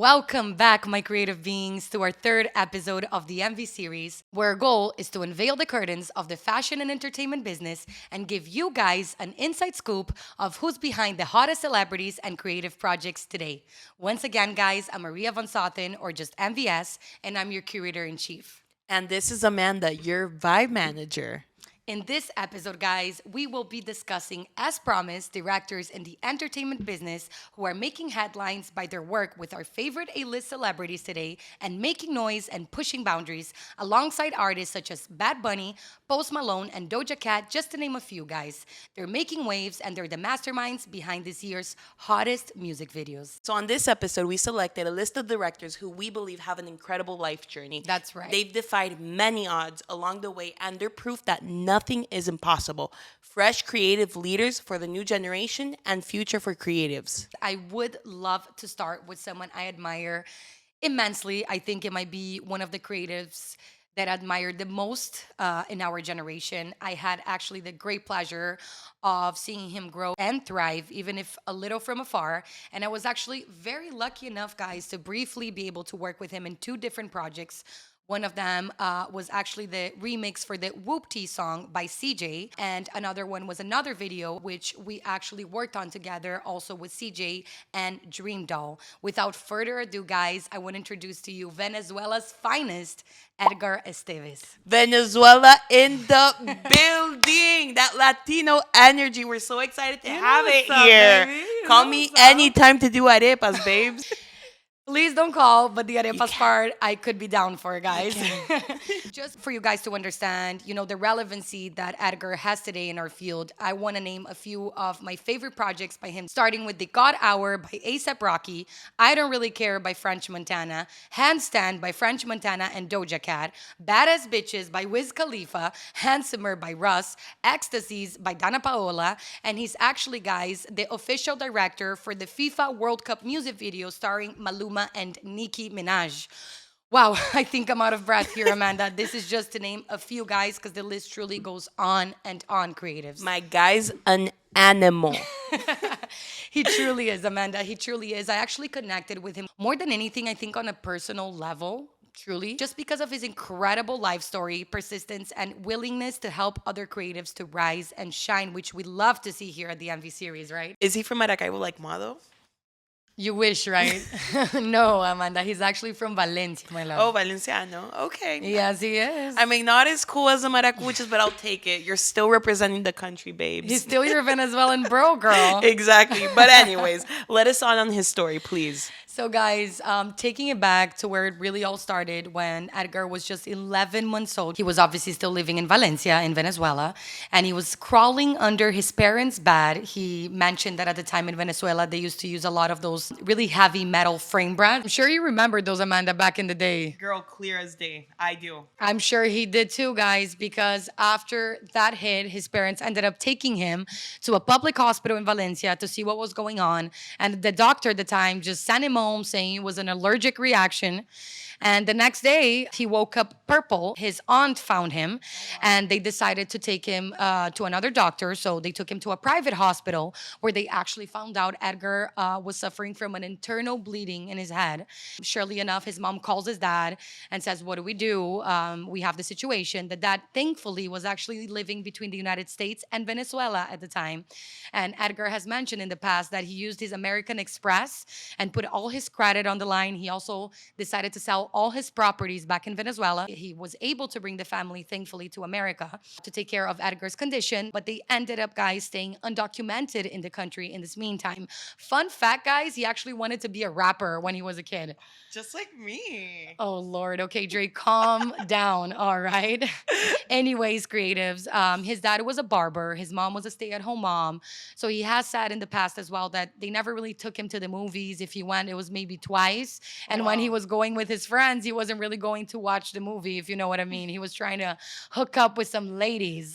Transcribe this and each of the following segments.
Welcome back, my creative beings, to our third episode of the MV series, where our goal is to unveil the curtains of the fashion and entertainment business and give you guys an inside scoop of who's behind the hottest celebrities and creative projects today. Once again, guys, I'm Maria Van Sotten, or just MVS, and I'm your curator in chief. And this is Amanda, your vibe manager. In this episode, guys, we will be discussing, as promised, directors in the entertainment business who are making headlines by their work with our favorite A-list celebrities today and making noise and pushing boundaries alongside artists such as Bad Bunny, Post Malone, and Doja Cat, just to name a few, guys. They're making waves and they're the masterminds behind this year's hottest music videos. So, on this episode, we selected a list of directors who we believe have an incredible life journey. That's right. They've defied many odds along the way, and they're proof that nothing is impossible. Fresh creative leaders for the new generation and future for creatives. I would love to start with someone I admire immensely. I think it might be one of the creatives that I admire the most in our generation. I had actually the great pleasure of seeing him grow and thrive, even if a little from afar. And I was actually very lucky enough, guys, to briefly be able to work with him in two different projects. One of them was actually the remix for the Whoop-Tee song by CJ. And another one was another video, which we actually worked on together, also with CJ and Dream Doll. Without further ado, guys, I want to introduce to you Venezuela's finest, Edgar Esteves. Venezuela in the building. That Latino energy. We're so excited to have it what's up, here. baby? Call What's me up? anytime to do arepas, babes. Please don't call, but the arepas part, I could be down for, guys. Just for you guys to understand, the relevancy that Edgar has today in our field, I want to name a few of my favorite projects by him, starting with The God Hour by A$AP Rocky, I Don't Really Care by French Montana, Handstand by French Montana and Doja Cat, Badass Bitches by Wiz Khalifa, Handsomer by Russ, Ecstasies by Dana Paola, and he's actually, guys, the official director for the FIFA World Cup music video starring Maluma and Nicki Minaj. Wow, I think I'm out of breath here, Amanda. This is just to name a few, guys, because the list truly goes on and on, creatives. My guy's an animal. He truly is, Amanda. He truly is. I actually connected with him more than anything, I think, on a personal level. Truly, just because of his incredible life story, persistence, and willingness to help other creatives to rise and shine, which we love to see here at the MV series, right? Is he from Maracaibo like Mado? You wish, right? No, Amanda. He's actually from Valencia, my love. Oh, Valenciano. Okay. Yes, he is. I mean, not as cool as the Maracuchas, but I'll take it. You're still representing the country, babes. He's still your Venezuelan bro, girl. Exactly. But anyways, let us on his story, please. So, guys, taking it back to where it really all started when Edgar was just 11 months old. He was obviously still living in Valencia, in Venezuela, and he was crawling under his parents' bed. He mentioned that at the time in Venezuela, they used to use a lot of those really heavy metal frame bread. I'm sure you remember those, Amanda, back in the day. Girl, clear as day. I do. I'm sure he did too, guys, because after that hit, his parents ended up taking him to a public hospital in Valencia to see what was going on. And the doctor at the time just sent him home saying it was an allergic reaction. And the next day, he woke up purple. His aunt found him, and they decided to take him to another doctor. So they took him to a private hospital where they actually found out Edgar was suffering from an internal bleeding in his head. Surely enough, his mom calls his dad and says, "What do we do? We have the situation." The dad, thankfully, was actually living between the United States and Venezuela at the time. And Edgar has mentioned in the past that he used his American Express and put all his credit on the line. He also decided to sell all his properties back in Venezuela. He was able to bring the family, thankfully, to America to take care of Edgar's condition, but they ended up, guys, staying undocumented in the country in this meantime. Fun fact, guys, he actually wanted to be a rapper when he was a kid. Just like me. Oh, Lord. Okay, Dre, calm down. All right. Anyways, creatives, his dad was a barber. His mom was a stay-at-home mom. So he has said in the past as well that they never really took him to the movies. If he went, it was maybe twice. And when he was going with his friends, he wasn't really going to watch the movie, if you know what I mean. He was trying to hook up with some ladies.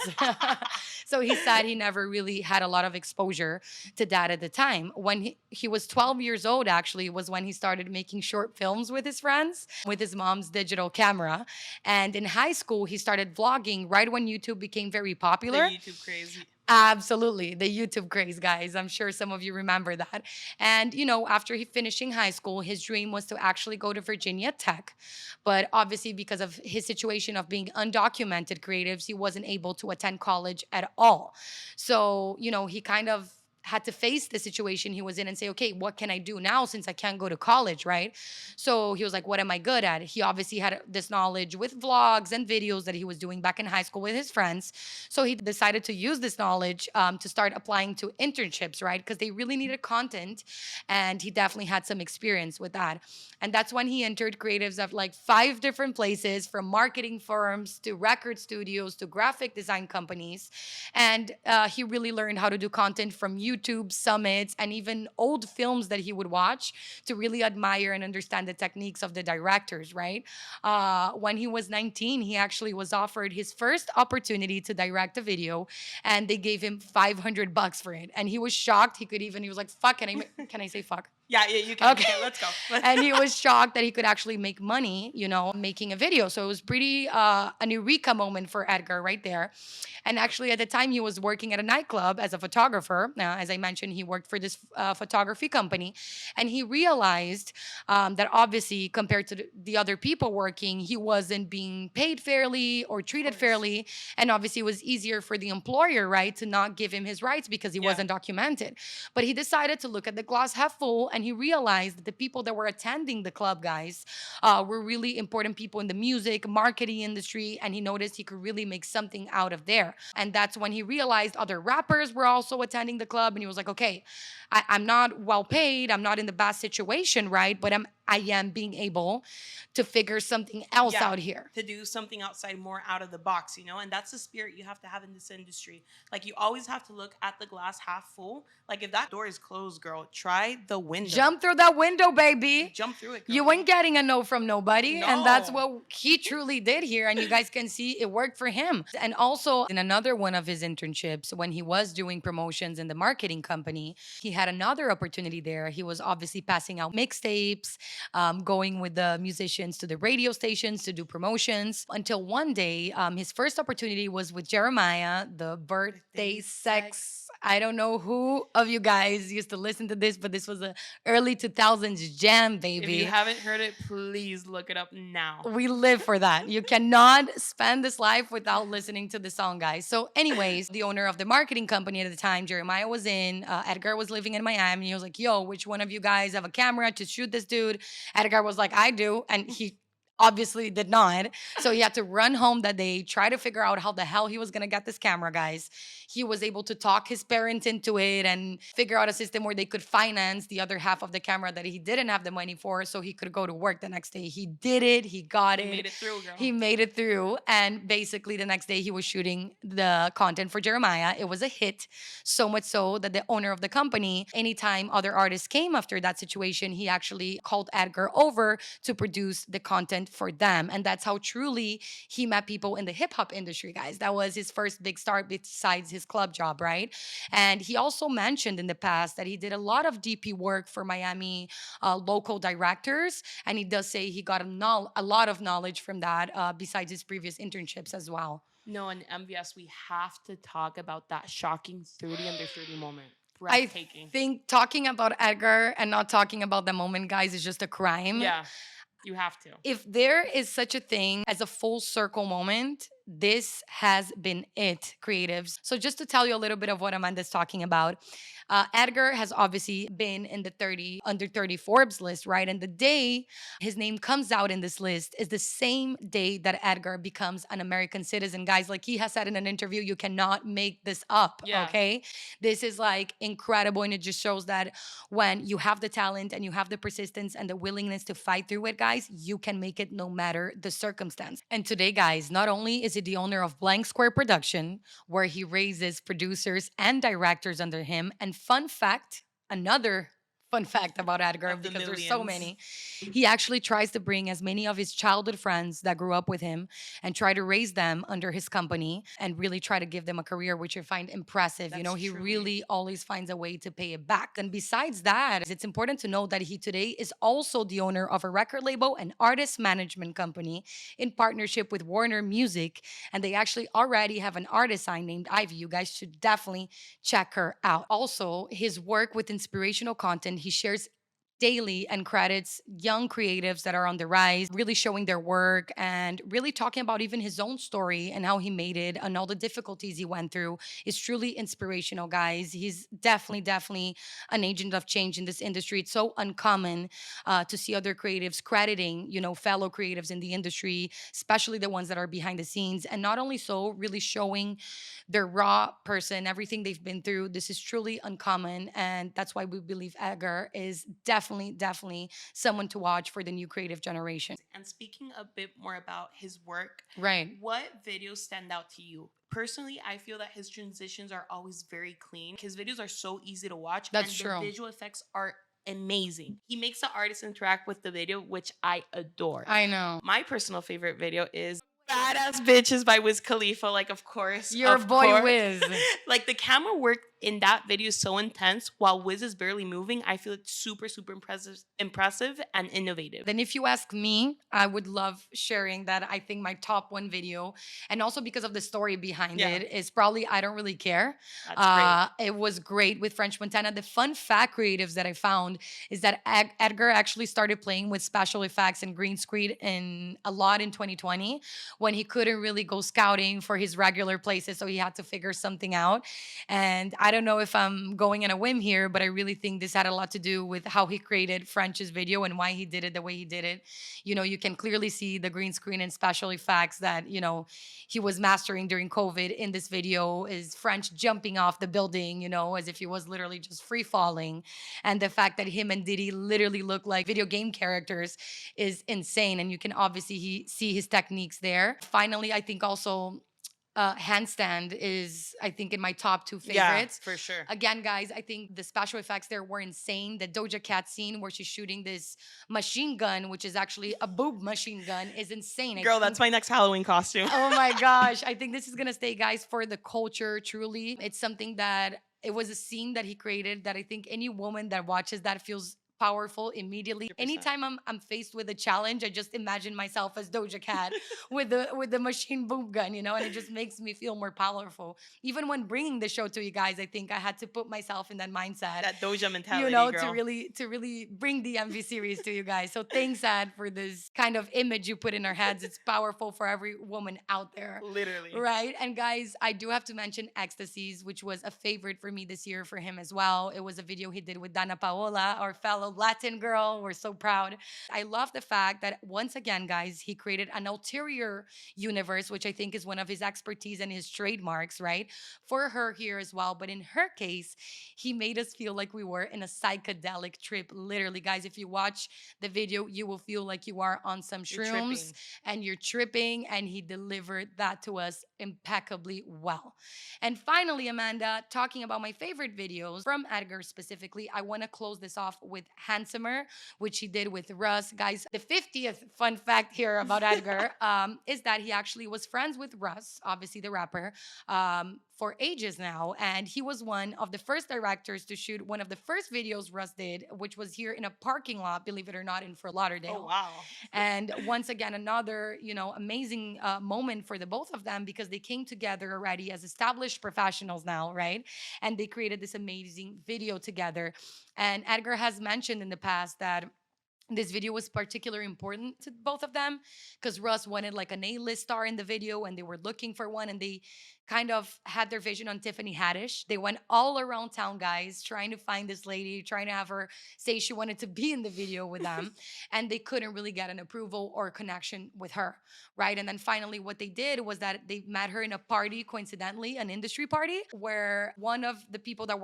So he said he never really had a lot of exposure to that at the time. When he was 12 years old, actually, was when he started making short films with his friends, with his mom's digital camera. And in high school, he started vlogging right when YouTube became very popular. The YouTube crazy. Absolutely. The YouTube craze, guys. I'm sure some of you remember that. And, after he finishing high school, his dream was to actually go to Virginia Tech. But obviously, because of his situation of being undocumented creatives, he wasn't able to attend college at all. So, he kind of had to face the situation he was in and say, okay, what can I do now since I can't go to college, right? So he was like, what am I good at? He obviously had this knowledge with vlogs and videos that he was doing back in high school with his friends. So he decided to use this knowledge to start applying to internships, right? Because they really needed content. And he definitely had some experience with that. And that's when he entered creatives of like 5 different places, from marketing firms to record studios to graphic design companies. And he really learned how to do content from YouTube summits and even old films that he would watch to really admire and understand the techniques of the directors, right? When he was 19, he actually was offered his first opportunity to direct a video, and they gave him $500 for it. And he was shocked. He was like, fuck, can I say fuck? Yeah, yeah, you can. Okay. Okay, let's go. And he was shocked that he could actually make money, making a video. So it was pretty an eureka moment for Edgar right there. And actually, at the time, he was working at a nightclub as a photographer. As I mentioned, he worked for this photography company. And he realized that obviously, compared to the other people working, he wasn't being paid fairly or treated fairly. And obviously, it was easier for the employer, right, to not give him his rights because he wasn't documented. But he decided to look at the glass half full, and he realized that the people that were attending the club, guys, were really important people in the music, marketing industry, and he noticed he could really make something out of there. And that's when he realized other rappers were also attending the club, and he was like, okay, I'm not well paid, I'm not in the best situation, right? But I am being able to figure something else out here. To do something outside, more out of the box, and that's the spirit you have to have in this industry. Like, you always have to look at the glass half full. Like, if that door is closed, girl, try the window. Jump through that window, baby. Jump through it, girl. You ain't getting a no from nobody. No. And that's what he truly did here. And you guys can see it worked for him. And also, in another one of his internships, when he was doing promotions in the marketing company, he had another opportunity there. He was obviously passing out mixtapes, going with the musicians to the radio stations to do promotions, until one day, his first opportunity was with Jeremiah, the birthday sex. I don't know who of you guys used to listen to this, but this was a early 2000s jam, baby. If you haven't heard it, please look it up now. We live for that. You cannot spend this life without listening to the song, guys. So anyways, the owner of the marketing company at the time, Jeremiah, was in. Edgar was living in Miami. He was like, yo, which one of you guys have a camera to shoot this dude? Edgar was like, I do. And he obviously did not. So he had to run home that day, try to figure out how the hell he was going to get this camera, guys. He was able to talk his parents into it and figure out a system where they could finance the other half of the camera that he didn't have the money for, so he could go to work the next day. He did it. He got it. He made it through, girl. He made it through. And basically the next day he was shooting the content for Jeremiah. It was a hit, so much so that the owner of the company, anytime other artists came after that situation, he actually called Edgar over to produce the content for them. And that's how truly he met people in the hip hop industry, guys. That was his first big start besides his club job, right? And he also mentioned in the past that he did a lot of DP work for Miami local directors. And he does say he got a lot of knowledge from that besides his previous internships as well. No, in MVS, we have to talk about that shocking 30 under 30 moment. I think talking about Edgar and not talking about the moment, guys, is just a crime. Yeah. You have to. If there is such a thing as a full circle moment, this has been it, creatives. So just to tell you a little bit of what Amanda's talking about, Edgar has obviously been in the under 30 Forbes list, right? And the day his name comes out in this list is the same day that Edgar becomes an American citizen. Guys, like he has said in an interview, you cannot make this up, okay? This is like incredible, and it just shows that when you have the talent and you have the persistence and the willingness to fight through it, guys, you can make it no matter the circumstance. And today, guys, not only is he the owner of Blank Square Production, where he raises producers and directors under him, and fun fact, another fun fact about Edgar of the because there's so millions. many. He actually tries to bring as many of his childhood friends that grew up with him and try to raise them under his company and really try to give them a career, which I find impressive. You know, That's he truly. really always finds a way to pay it back. And besides that, it's important to know that he today is also the owner of a record label and artist management company in partnership with Warner Music. And they actually already have an artist signed named Ivy. You guys should definitely check her out. Also, his work with inspirational content, he shares daily and credits young creatives that are on the rise, really showing their work and really talking about even his own story and how he made it and all the difficulties he went through is truly inspirational, guys. He's definitely an agent of change in this industry. It's so uncommon to see other creatives crediting, you know, fellow creatives in the industry, especially the ones that are behind the scenes. And not only so, really showing their raw person, everything they've been through. This is truly uncommon. And that's why we believe Edgar is definitely someone to watch for the new creative generation. And speaking a bit more about his work, Right. what videos stand out to you? Personally, I feel that his transitions are always very clean. His videos are so easy to watch, That's and true. the visual effects are amazing. He makes the artist interact with the video, which I adore. I know. My personal favorite video is Badass Bitches by Wiz Khalifa. Like, of course, Your boy Wiz. Like, the camera work in that video is so intense while Wiz is barely moving. I feel it's super impressive and innovative. Then, if you ask me, I would love sharing that. I think my top one video, and also because of the story behind Yeah. it, is probably I Don't Really Care. That's great. It was great with French Montana. The fun fact creatives that I found is that Edgar actually started playing with special effects and green screen in a lot in 2020 when he couldn't really go scouting for his regular places. So he had to figure something out. And I don't know if I'm going on a whim here, but I really think this had a lot to do with how he created French's video and why he did it the way he did it. You know, you can clearly see the green screen and special effects that, you know, he was mastering during COVID in this video is French jumping off the building, you know, as if he was literally just free falling. And the fact that him and Diddy literally look like video game characters is insane. And you can obviously see his techniques there. Finally, I think also handstand is I think in my top two favorites. Yeah, for sure. Again, guys, I think the special effects there were insane. The Doja Cat scene where she's shooting this machine gun, which is actually a boob machine gun, is insane. Girl, that's my next Halloween costume. Oh my gosh. I think this is gonna stay, guys, for the culture, truly. It's something that it was a scene that he created that I think any woman that watches that feels powerful immediately. 100%. Anytime I'm faced with a challenge, I just imagine myself as Doja Cat with the machine boom gun, you know, and it just makes me feel more powerful. Even when bringing the show to you guys, I think I had to put myself in that mindset, That Doja mentality, you know, girl. to really bring the MV series to you guys. So thanks, Ad, for this kind of image you put in our heads. It's powerful for every woman out there. Literally. Right. And guys, I do have to mention Ecstasies, which was a favorite for me this year for him as well. It was a video he did with Dana Paola, our fellow Latin girl. We're so proud. I love the fact that once again, guys, he created an ulterior universe, which I think is one of his expertise and his trademarks, right? For her here as well. But in her case, he made us feel like we were in a psychedelic trip. Literally, guys, if you watch the video, you will feel like you are on some You're shrooms tripping. and you're tripping, and he delivered that to us impeccably well. And finally, Amanda, talking about my favorite videos from Edgar specifically, I want to close this off with Handsomer, which he did with Russ. Guys, the 50th fun fact here about Edgar is that he actually was friends with Russ, obviously the rapper, for ages now. And he was one of the first directors to shoot one of the first videos Russ did, which was here in a parking lot, believe it or not, in Fort Lauderdale. Oh, wow. And once again, another, you know, amazing moment for the both of them because they came together already as established professionals now, right? And they created this amazing video together. And Edgar has mentioned in the past that this video was particularly important to both of them because Russ wanted like an A-list star in the video and they were looking for one and they kind of had their vision on Tiffany Haddish. They went all around town, guys, trying to find this lady, trying to have her say she wanted to be in the video with them. And they couldn't really get an approval or connection with her, right? And then finally, what they did was that they met her in a party, coincidentally, an industry party, where one of the people that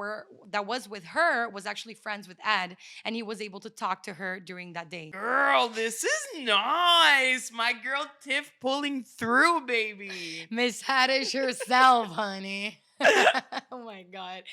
was with her was actually friends with Ed, and he was able to talk to her during that day. Girl, this is nice. My girl Tiff pulling through, baby. Miss Haddish herself, honey. Oh my God.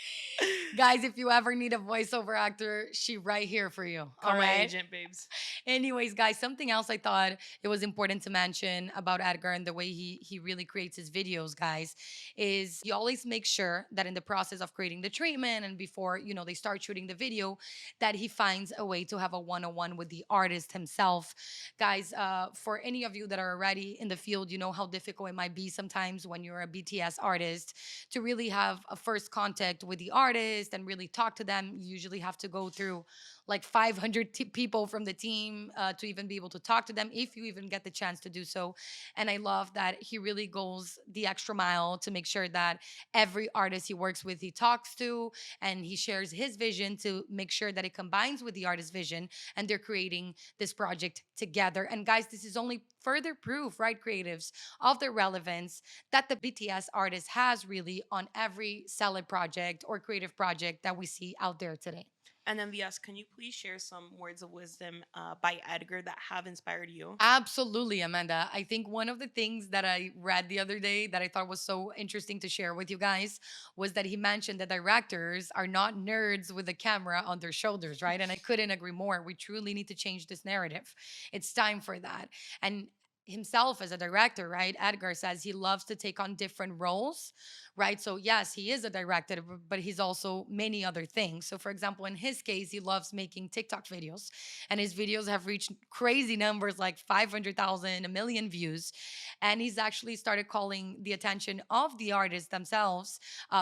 Guys, if you ever need a voiceover actor, she right here for you. All I'm my right. agent, babes. Anyways, guys, something else I thought it was important to mention about Edgar and the way he really creates his videos, guys, is he always makes sure that in the process of creating the treatment and before, they start shooting the video, that he finds a way to have a one-on-one with the artist himself. Guys, for any of you that are already in the field, you know how difficult it might be sometimes when you're a BTS artist to really have a first contact with the artist and really talk to them. You usually have to go through like 500 people from the team to even be able to talk to them, if you even get the chance to do so. And I love that he really goes the extra mile to make sure that every artist he works with, he talks to, and he shares his vision to make sure that it combines with the artist's vision, and they're creating this project together. And guys, this is only further proof, right, creatives, of the relevance that the BTS artist has really on every solid project or creative project that we see out there today. And then, VS, can you please share some words of wisdom by Edgar that have inspired you? Absolutely, Amanda. I think one of the things that I read the other day that I thought was so interesting to share with you guys was that he mentioned that directors are not nerds with a camera on their shoulders, right? And I couldn't agree more. We truly need to change this narrative. It's time for that. And himself as a director, right? Edgar says he loves to take on different roles, right? So, yes, he is a director, but he's also many other things. So, for example, in his case, he loves making TikTok videos, and his videos have reached crazy numbers like 500,000, a million views. And he's actually started calling the attention of the artists themselves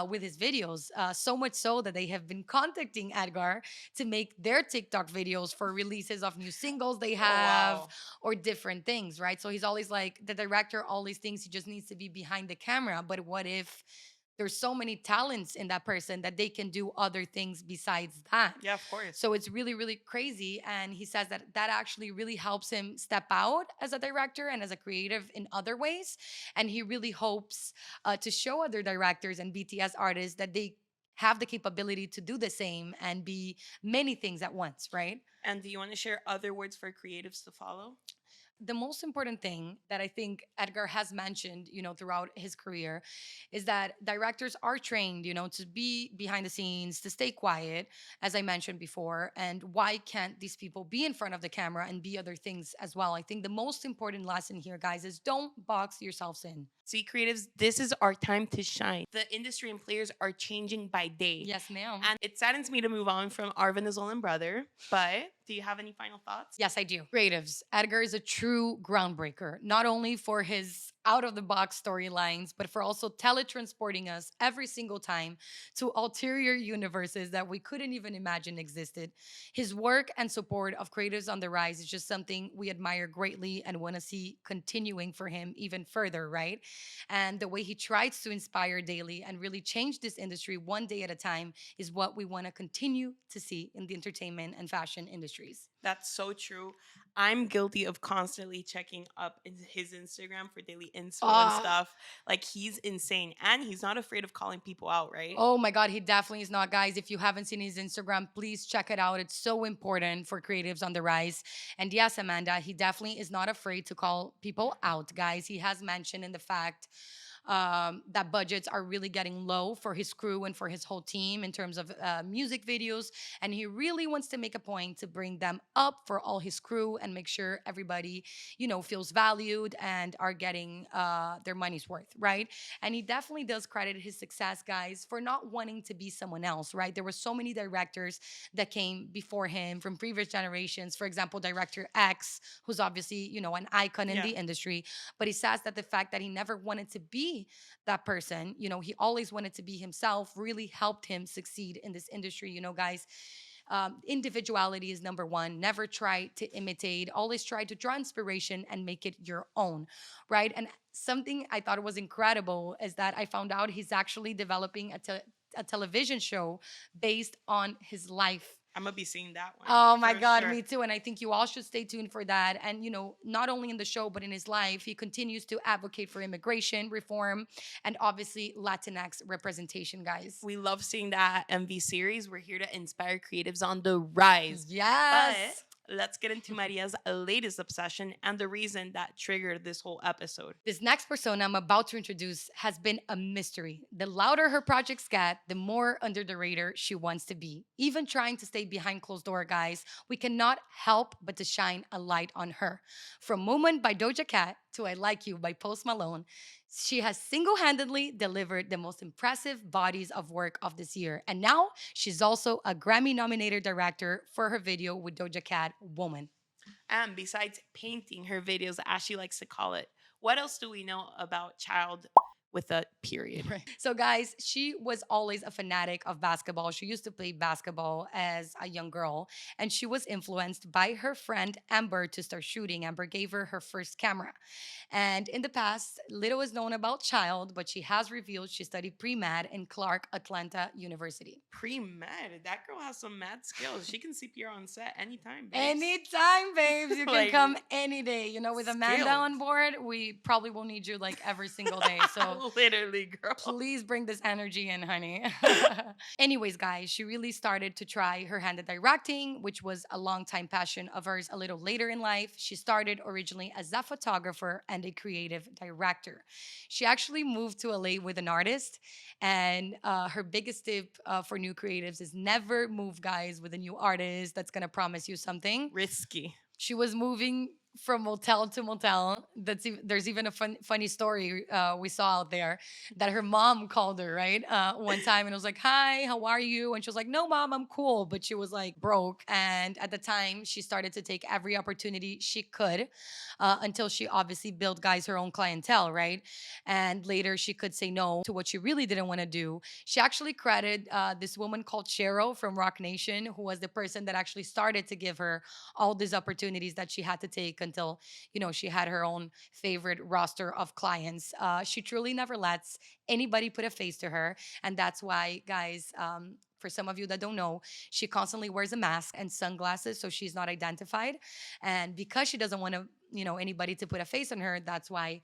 with his videos, so much so that they have been contacting Edgar to make their TikTok videos for releases of new singles they Oh, have wow. or different things, right? So he's always like, the director always thinks he just needs to be behind the camera. But what if there's so many talents in that person that they can do other things besides that? Yeah, of course. So it's really, really crazy. And he says that that actually really helps him step out as a director and as a creative in other ways. And he really hopes to show other directors and BTS artists that they have the capability to do the same and be many things at once, right? And do you want to share other words for creatives to follow? The most important thing that I think Edgar has mentioned, throughout his career is that directors are trained, to be behind the scenes, to stay quiet, as I mentioned before. And why can't these people be in front of the camera and be other things as well? I think the most important lesson here, guys, is don't box yourselves in. See, creatives, this is our time to shine. The industry and players are changing by day. Yes, ma'am. And it saddens me to move on from our Venezuelan brother, but do you have any final thoughts? Yes, I do. Creatives. Edgar is a true groundbreaker, not only for his out of the box storylines, but for also teletransporting us every single time to ulterior universes that we couldn't even imagine existed. His work and support of creatives on the rise is just something we admire greatly and want to see continuing for him even further, right? And the way he tries to inspire daily and really change this industry one day at a time is what we want to continue to see in the entertainment and fashion industries. That's so true. I'm guilty of constantly checking up his Instagram for daily info and Ah, stuff. Like, he's insane. And he's not afraid of calling people out, right? oh my God, he definitely is not, guys. If you haven't seen his Instagram, please check it out. It's so important for creatives on the rise. And yes, Amanda, he definitely is not afraid to call people out, guys. He has mentioned in the fact that budgets are really getting low for his crew and for his whole team in terms of music videos. And he really wants to make a point to bring them up for all his crew and make sure everybody, feels valued and are getting their money's worth, right? And he definitely does credit his success, guys, for not wanting to be someone else, right? There were so many directors that came before him from previous generations. For example, director X, who's obviously, an icon in Yeah. the industry. But he says that the fact that he never wanted to be that person, he always wanted to be himself, really helped him succeed in this industry, guys. Individuality is number one. Never try to imitate, always try to draw inspiration and make it your own, right? And something I thought was incredible is that I found out he's actually developing a television show based on his life. I'm going to be seeing that one Oh my for God, sure. me too. And I think you all should stay tuned for that. And, not only in the show, but in his life, he continues to advocate for immigration reform and obviously Latinx representation, guys. We love seeing that MV series. We're here to inspire creatives on the rise. But Yes. Let's get into Maria's latest obsession and the reason that triggered this whole episode. This next persona I'm about to introduce has been a mystery. The louder her projects get, the more under the radar she wants to be. Even trying to stay behind closed door, guys, we cannot help but to shine a light on her. From Moment by Doja Cat to I Like You by Post Malone, she has single handedly delivered the most impressive bodies of work of this year. And now she's also a Grammy nominated director for her video with Doja Cat, Woman. And besides painting her videos, as she likes to call it, what else do we know about child with a period? Right. So, guys, she was always a fanatic of basketball. She used to play basketball as a young girl, and she was influenced by her friend Amber to start shooting. Amber gave her her first camera. And in the past, little is known about Child, but she has revealed she studied pre med in Clark Atlanta University. Pre-med. That girl has some mad skills. She can CPR on set anytime, babes. Anytime, babes. You can Like, come any day. You know, with Amanda skilled. on board, we probably will need you like every single day. So Literally, girl. please bring this energy in, honey. Anyways, guys, she really started to try her hand at directing, which was a long time passion of hers a little later in life. She started originally as a photographer and a creative director. She actually moved to LA with an artist, and her biggest tip for new creatives is never move, guys, with a new artist that's gonna promise you something. Risky. She was moving from motel to motel. There's even a funny story we saw out there that her mom called her right one time and was like, "Hi, how are you?" And she was like, "No, mom, I'm cool." But she was like broke, and at the time she started to take every opportunity she could until she obviously built, guys, her own clientele, right? And later she could say no to what she really didn't want to do. She actually credited this woman called Cheryl from Rock Nation, who was the person that actually started to give her all these opportunities that she had to take until, you know, she had her own favorite roster of clients. She truly never lets anybody put a face to her, and that's why, guys, for some of you that don't know, she constantly wears a mask and sunglasses so she's not identified. And because she doesn't want to, you know, anybody to put a face on her, that's why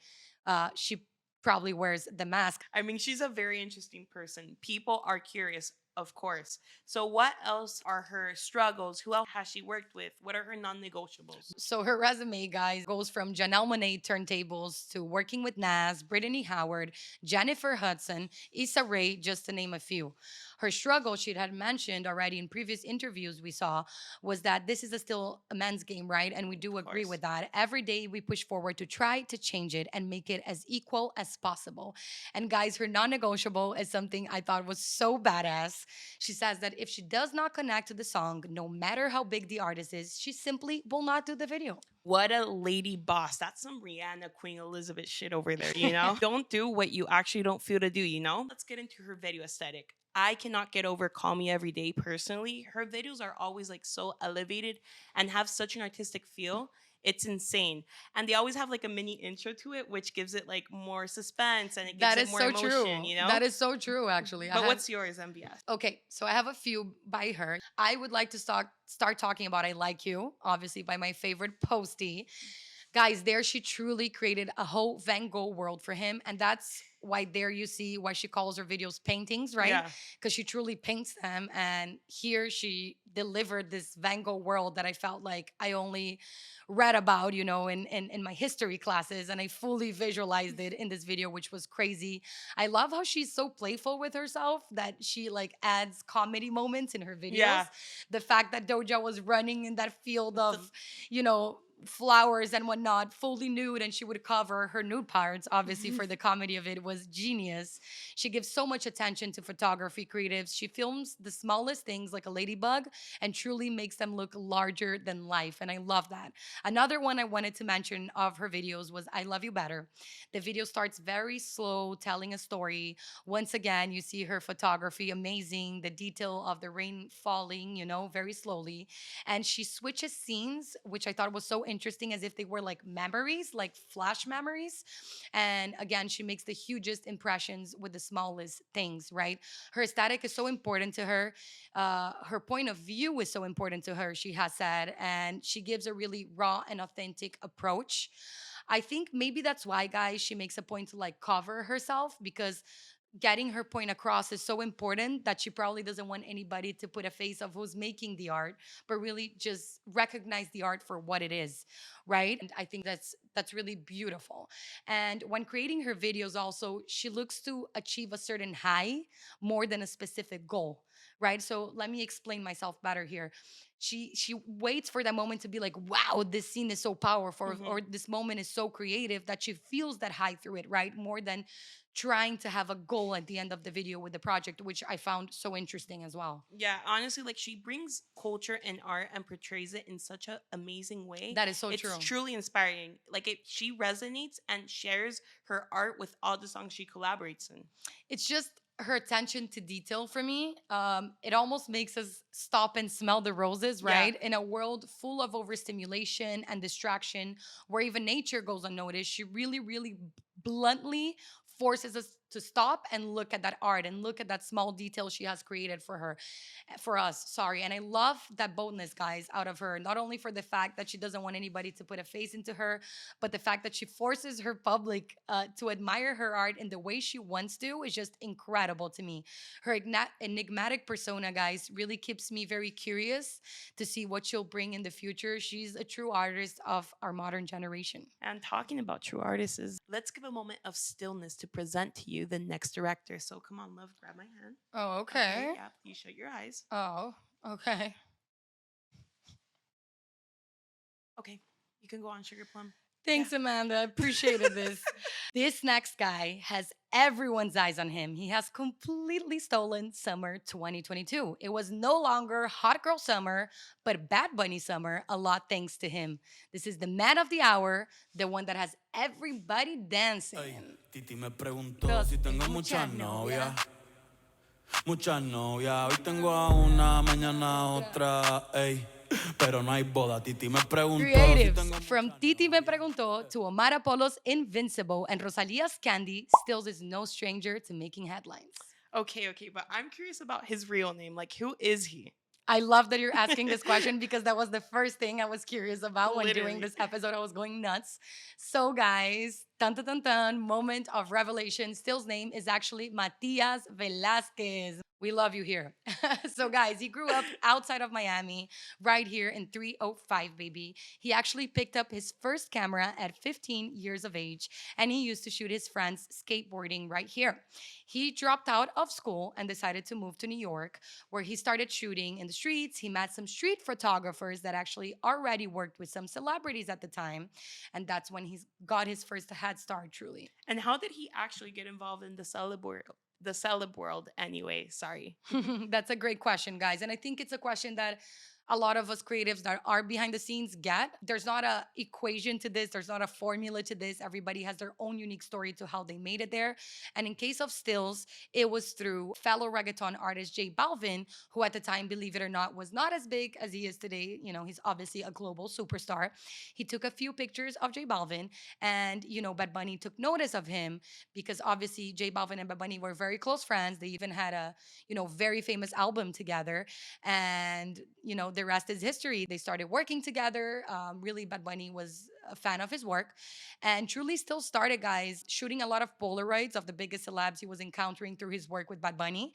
she probably wears the mask. I mean, she's a very interesting person. People are curious, of course. So, what else are her struggles? Who else has she worked with? What are her non negotiables? So her resume, guys, goes from Janelle Monáe turntables to working with Nas, Brittany Howard, Jennifer Hudson, Issa Rae, just to name a few. Her struggle, she had mentioned already in previous interviews we saw, was that this is still a men's game, right? And we do agree course. with that. Every day we push forward to try to change it and make it as equal as possible. And guys, her non-negotiable is something I thought was so badass. She says that if she does not connect to the song, no matter how big the artist is, she simply will not do the video. What a lady boss. That's some Rihanna Queen Elizabeth shit over there, you know? Don't do what you actually don't feel to do, you know? Let's get into her video aesthetic. I cannot get over Call Me Every Day personally. Her videos are always like so elevated and have such an artistic feel. It's insane. And they always have like a mini intro to it, which gives it like more suspense and it gives That it is more so emotion, true. you know? That is so true, actually. But what's yours, MVS? Okay, so I have a few by her. I would like to start talking about I Like You, obviously by my favorite postie. Guys, there she truly created a whole Van Gogh world for him. And that's why there you see why she calls her videos paintings, right? Yeah. Because she truly paints them. And here she delivered this Van Gogh world that I felt like I only read about, you know, in my history classes. And I fully visualized it in this video, which was crazy. I love how she's so playful with herself that she like adds comedy moments in her videos. Yeah. The fact that Doja was running in that field of, you know, flowers and whatnot, fully nude, and she would cover her nude parts, obviously, for the comedy of it, was genius. She gives so much attention to photography creatives. She films the smallest things like a ladybug and truly makes them look larger than life. And I love that. Another one I wanted to mention of her videos was I Love You Better. The video starts very slow, telling a story. Once again, you see her photography amazing, the detail of the rain falling, you know, very slowly. And she switches scenes, which I thought was so interesting, as if they were like memories, like flash memories. And again, she makes the hugest impressions with the smallest things, right? Her aesthetic is so important to her. Her point of view is so important to her, she has said. And she gives a really raw and authentic approach. I think maybe that's why, guys, she makes a point to like cover herself, because getting her point across is so important that she probably doesn't want anybody to put a face of who's making the art, but really just recognize the art for what it is, right? And I think that's really beautiful. And when creating her videos also, she looks to achieve a certain high more than a specific goal, right? So let me explain myself better here. She waits for that moment to be like, wow, this scene is so powerful, Hmm. or this moment is so creative, that she feels that high through it, right? More than trying to have a goal at the end of the video with the project, which I found so interesting as well. Yeah, honestly, like she brings culture and art and portrays it in such an amazing way. That is so It's true. truly inspiring. Like she resonates and shares her art with all the songs she collaborates in. It's just her attention to detail for me. It almost makes us stop and smell the roses, Yeah. right? In a world full of overstimulation and distraction, where even nature goes unnoticed, she really, really bluntly forces us to stop and look at that art and look at that small detail she has created for us, sorry. And I love that boldness, guys, out of her, not only for the fact that she doesn't want anybody to put a face into her, but the fact that she forces her public to admire her art in the way she wants to is just incredible to me. Her enigmatic persona, guys, really keeps me very curious to see what she'll bring in the future. She's a true artist of our modern generation. And talking about true artists, let's give a moment of stillness to present to you the next director. So come on, love, grab my hand. Oh, Okay, okay. yeah, please shut your eyes. Oh, okay. Okay, you can go on, Sugar Plum. Thanks, Yeah. Amanda. Appreciated this. This next guy has everyone's eyes on him. He has completely stolen summer 2022. It was no longer hot girl summer, but Bad Bunny summer, a lot thanks to him. This is the man of the hour, the one that has everybody dancing. Ey, Titi me preguntó si tengo muchas novias. Muchas novias. Hoy tengo a una, mañana a otra. Ey, pero no hay boda. Titi me preguntó si Creatives tengo from muchas Titi Me novias. Preguntó to Omar Apollo's Invincible and Rosalia's Candy, Stills is no stranger to making headlines. Okay, but I'm curious about his real name. Like, who is he? I love that you're asking this question because that was the first thing I was curious about when doing Literally. this episode. I was going nuts. So, guys, dun dun dun dun, moment of revelation. Still's name is actually Matias Velasquez. We love you here. So, guys, he grew up outside of Miami, right here in 305, baby. He actually picked up his first camera at 15 years of age, and he used to shoot his friends skateboarding right here. He dropped out of school and decided to move to New York, where he started shooting in the streets. He met some street photographers that actually already worked with some celebrities at the time. And that's when he got his first head start, truly. And how did he actually get involved in the celeb world? The celeb world, anyway. Sorry. That's a great question, guys. And I think it's a question that a lot of us creatives that are behind the scenes get. There's not a equation to this. There's not a formula to this. Everybody has their own unique story to how they made it there. And in case of Stills, it was through fellow reggaeton artist J Balvin, who at the time, believe it or not, was not as big as he is today. You know, he's obviously a global superstar. He took a few pictures of J Balvin, and Bad Bunny took notice of him because obviously J Balvin and Bad Bunny were very close friends. They even had a very famous album together, and the rest is history. They started working together. Really, Bad Bunny was a fan of his work, and truly still started, guys, shooting a lot of Polaroids of the biggest celebs he was encountering through his work with Bad Bunny.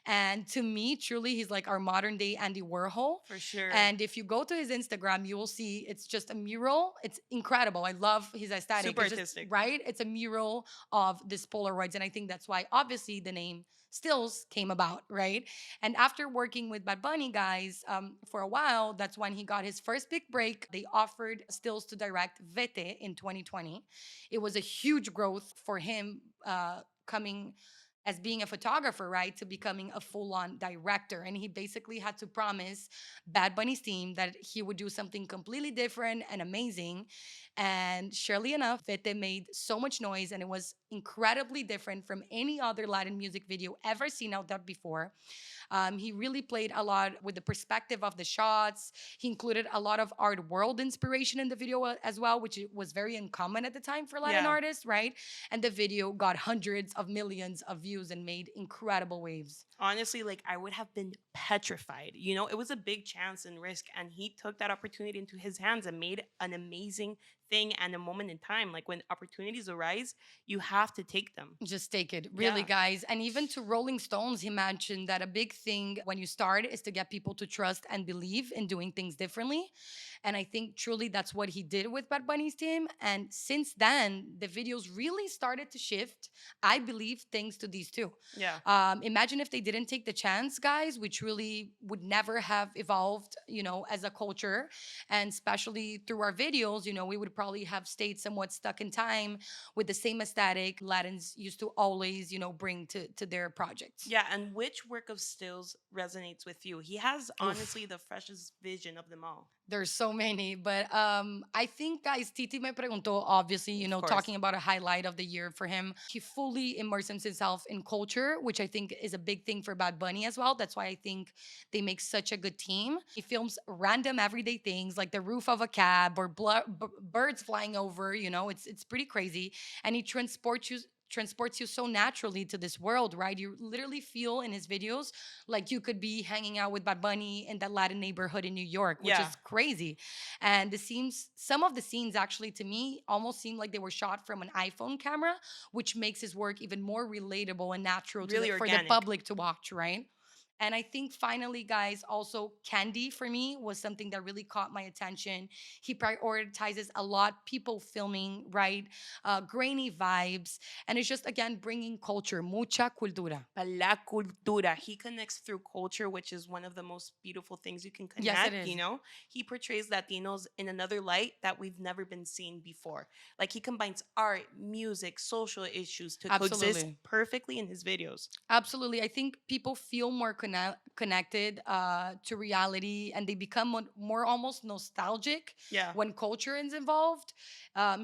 And to me, truly, he's like our modern day Andy Warhol. For sure. And if you go to his Instagram, you will see it's just a mural. It's incredible. I love his aesthetic. Super It's just, artistic. right? It's a mural of this Polaroids. And I think that's why, obviously, the name Stills came about, right? And after working with Bad Bunny, guys, for a while, that's when he got his first big break. They offered Stills to direct Vete in 2020. It was a huge growth for him, coming as being a photographer, right, to becoming a full-on director. And he basically had to promise Bad Bunny's team that he would do something completely different and amazing. And surely enough, Vete made so much noise, and it was incredibly different from any other Latin music video ever seen out there before. He really played a lot with the perspective of the shots. He included a lot of art world inspiration in the video as well, which was very uncommon at the time for Latin Yeah. artists, right? And the video got hundreds of millions of views and made incredible waves. Honestly, like I would have been petrified. It was a big chance and risk, and he took that opportunity into his hands and made an amazing thing and a moment in time. Like when opportunities arise, you have to take them. Just take it, really, Yeah. guys. And even to Rolling Stones, he mentioned that a big thing when you start is to get people to trust and believe in doing things differently. And I think truly that's what he did with Bad Bunny's team. And since then, the videos really started to shift, I believe, thanks to these two. Yeah. Imagine if they didn't take the chance, guys, we truly would never have evolved, as a culture. And especially through our videos, we would probably have stayed somewhat stuck in time with the same aesthetic Latins used to always, bring to their projects. Yeah, and which work of stills resonates with you? He has Oof. honestly the freshest vision of them all. There's so many, but I think, guys, Titi me preguntó, obviously, Of course. talking about a highlight of the year for him. He fully immerses himself in culture, which I think is a big thing for Bad Bunny as well. That's why I think they make such a good team. He films random everyday things like the roof of a cab or birds flying over. It's pretty crazy, and he transports you so naturally to this world, right? You literally feel in his videos like you could be hanging out with Bad Bunny in that Latin neighborhood in New York, which Yeah. is crazy. And some of the scenes actually to me almost seem like they were shot from an iPhone camera, which makes his work even more relatable and natural Really for the organic. public to watch, right? And I think finally, guys, also Candy for me was something that really caught my attention. He prioritizes a lot people filming, right? Grainy vibes. And it's just, again, bringing culture, mucha cultura. La cultura. He connects through culture, which is one of the most beautiful things you can Yes, connect, it is. He portrays Latinos in another light that we've never been seen before. Like he combines art, music, social issues to coexist Absolutely. perfectly in his videos. Absolutely. I think people feel more connected to reality and they become more almost nostalgic Yeah. when culture is involved.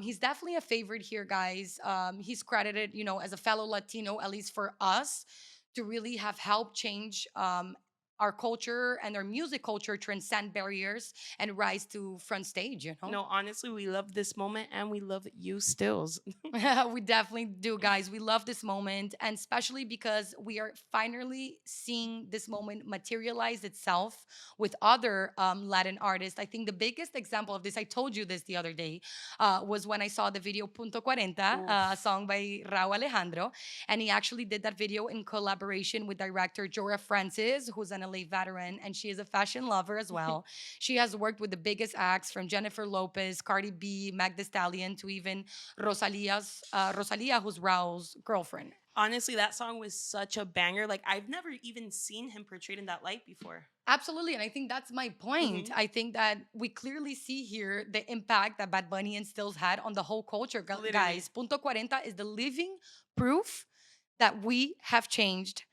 He's definitely a favorite here, guys. He's credited, as a fellow Latino, at least for us, to really have helped change our culture and our music culture transcend barriers and rise to front stage. No, honestly, we love this moment and we love you stills. We definitely do, guys. We love this moment, and especially because we are finally seeing this moment materialize itself with other Latin artists. I think the biggest example of this, I told you this the other day, was when I saw the video Punto 40, a Oof. song by Raul Alejandro. And he actually did that video in collaboration with director Jora Francis, who's an LA veteran, and she is a fashion lover as well. She has worked with the biggest acts from Jennifer Lopez, Cardi B, Meg Thee Stallion, to even Rosalia, who's Raul's girlfriend. Honestly, that song was such a banger. Like I've never even seen him portrayed in that light before. Absolutely. And I think that's my point. Mhm. I think that we clearly see here the impact that Bad Bunny and Stills had on the whole culture. Literally. Guys, Punto 40 is the living proof that we have changed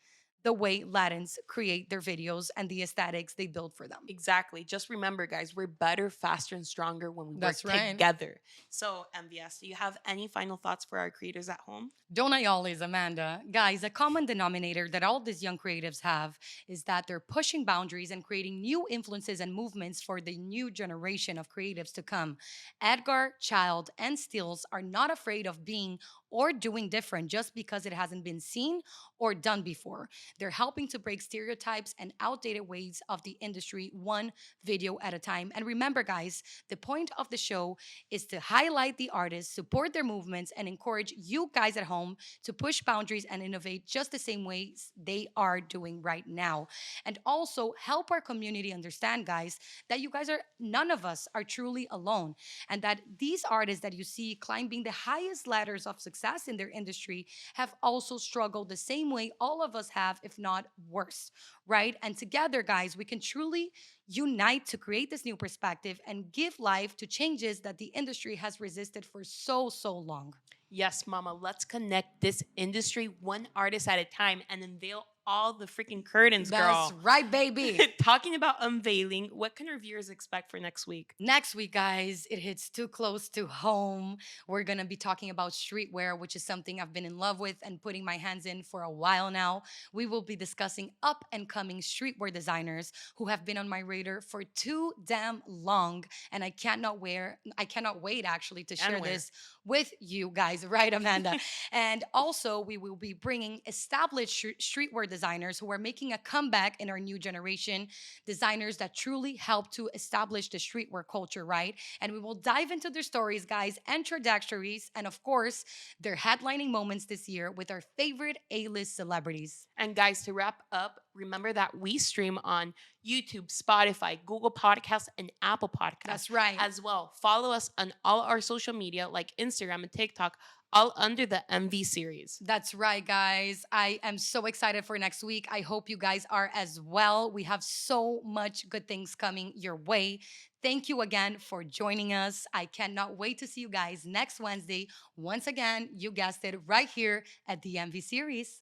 the way Latins create their videos and the aesthetics they build for them. Exactly. Just remember, guys, we're better, faster, and stronger when we That's work right. together. So, MVS, do you have any final thoughts for our creators at home? Don't I always, Amanda? Guys, a common denominator that all these young creatives have is that they're pushing boundaries and creating new influences and movements for the new generation of creatives to come. Edgar, Child, and Stills are not afraid of being or doing different just because it hasn't been seen or done before. They're helping to break stereotypes and outdated ways of the industry one video at a time. And remember, guys, the point of the show is to highlight the artists, support their movements, and encourage you guys at home to push boundaries and innovate just the same ways they are doing right now. And also help our community understand, guys, that you guys are, none of us are truly alone. And that these artists that you see climbing the highest ladders of success in their industry have also struggled the same way all of us have, if not worse, right? And together, guys, we can truly unite to create this new perspective and give life to changes that the industry has resisted for so, so long. Yes, mama, let's connect this industry one artist at a time and unveil all the freaking curtains, That's girl. right, baby. Talking about unveiling, what can our viewers expect for next week? Next week, guys, it hits too close to home. We're going to be talking about streetwear, which is something I've been in love with and putting my hands in for a while now. We will be discussing up and coming streetwear designers who have been on my radar for too damn long. And I cannot wait actually to share wear. this with you guys, right, Amanda? And also, we will be bringing established streetwear designers who are making a comeback in our new generation, designers that truly help to establish the streetwear culture, right? And we will dive into their stories, guys, and trajectories, and of course, their headlining moments this year with our favorite A-list celebrities. And guys, to wrap up, remember that we stream on YouTube, Spotify, Google Podcasts, and Apple Podcasts. That's right. As well, follow us on all our social media like Instagram and TikTok, all under the MV series. That's right, guys. I am so excited for next week. I hope you guys are as well. We have so much good things coming your way. Thank you again for joining us. I cannot wait to see you guys next Wednesday. Once again, you guessed it, right here at the MV series.